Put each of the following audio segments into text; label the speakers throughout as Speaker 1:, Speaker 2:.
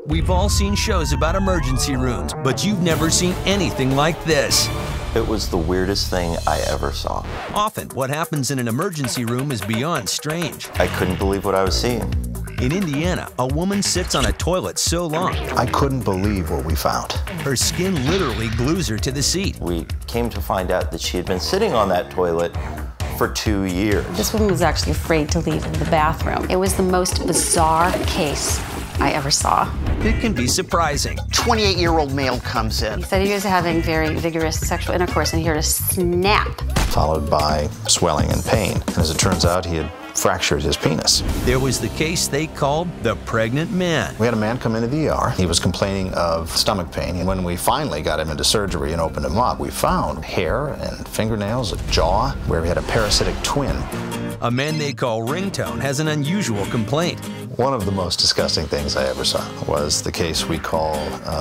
Speaker 1: We've all seen shows about emergency rooms, but you've never seen anything like this.
Speaker 2: It was the weirdest thing I ever saw.
Speaker 1: Often, what happens in an emergency room is beyond strange.
Speaker 2: I couldn't believe what I was seeing.
Speaker 1: In Indiana, a woman sits on a toilet so long,
Speaker 3: I couldn't believe what we found.
Speaker 1: her skin literally glues her to the seat.
Speaker 2: We came to find out that she had been sitting on that toilet for 2 years.
Speaker 4: This woman was actually afraid to leave the bathroom. It was the most bizarre case I ever saw.
Speaker 1: It can be surprising.
Speaker 5: 28-year-old male comes in.
Speaker 4: He said he was having very vigorous sexual intercourse and he heard a snap.
Speaker 3: Followed by swelling and pain. And as it turns out, he had fractured his penis.
Speaker 1: There was the case they called the pregnant man.
Speaker 3: We had a man come into the ER. He was complaining of stomach pain. And when we finally got him into surgery and opened him up, we found hair and fingernails, a jaw, where he had a parasitic twin.
Speaker 1: A man they call Ringtone has an unusual complaint.
Speaker 3: One of the most disgusting things I ever saw was the case we call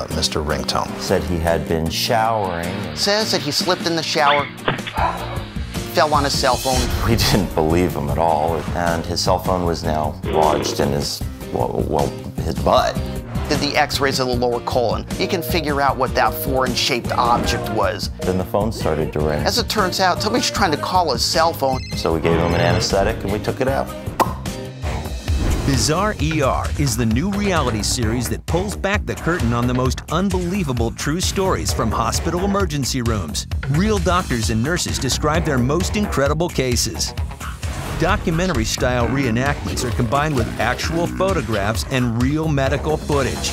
Speaker 3: Mr. Ringtone.
Speaker 2: Said he had been showering.
Speaker 5: Says that he slipped in the shower, fell on his cell phone.
Speaker 2: We didn't believe him at all, and his cell phone was now lodged in his, his butt.
Speaker 5: Did the x-rays of the lower colon. You can figure out what that foreign-shaped object was.
Speaker 2: Then the phone started to ring.
Speaker 5: As it turns out, somebody's trying to call his cell phone.
Speaker 2: So we gave him an anesthetic and we took it out.
Speaker 1: Bizarre ER is the new reality series that pulls back the curtain on the most unbelievable true stories from hospital emergency rooms. Real doctors and nurses describe their most incredible cases. Documentary-style reenactments are combined with actual photographs and real medical footage.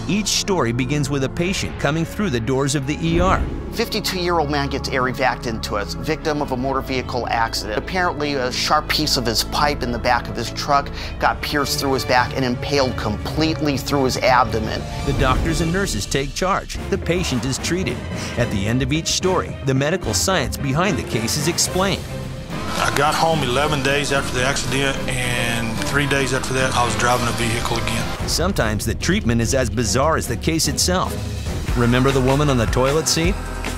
Speaker 1: Each story begins with a patient coming through the doors of the ER.
Speaker 5: 52-year-old man gets air evac'd into us, victim of a motor vehicle accident. Apparently, a sharp piece of his pipe in the back of his truck got pierced through his back and impaled completely through his abdomen.
Speaker 1: The doctors and nurses take charge. The patient is treated. At the end of each story, the medical science behind the case is explained.
Speaker 6: I got home 11 days after the accident, and 3 days after that, I was driving a vehicle again.
Speaker 1: Sometimes the treatment is as bizarre as the case itself. Remember the woman on the toilet seat?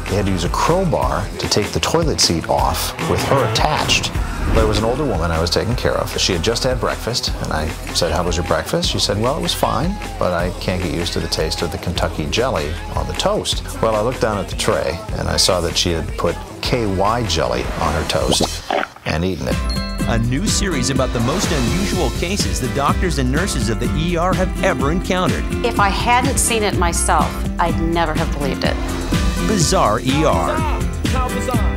Speaker 3: They had to use a crowbar to take the toilet seat off with her attached. There was an older woman I was taking care of. She had just had breakfast, and I said, "How was your breakfast?" She said, "Well, it was fine, but I can't get used to the taste of the Kentucky jelly on the toast." Well, I looked down at the tray, and I saw that she had put KY jelly on her toast and eaten it.
Speaker 1: A new series about the most unusual cases the doctors and nurses of the ER have ever encountered.
Speaker 4: If I hadn't seen it myself, I'd never have believed it.
Speaker 1: Bizarre ER.
Speaker 7: How bizarre.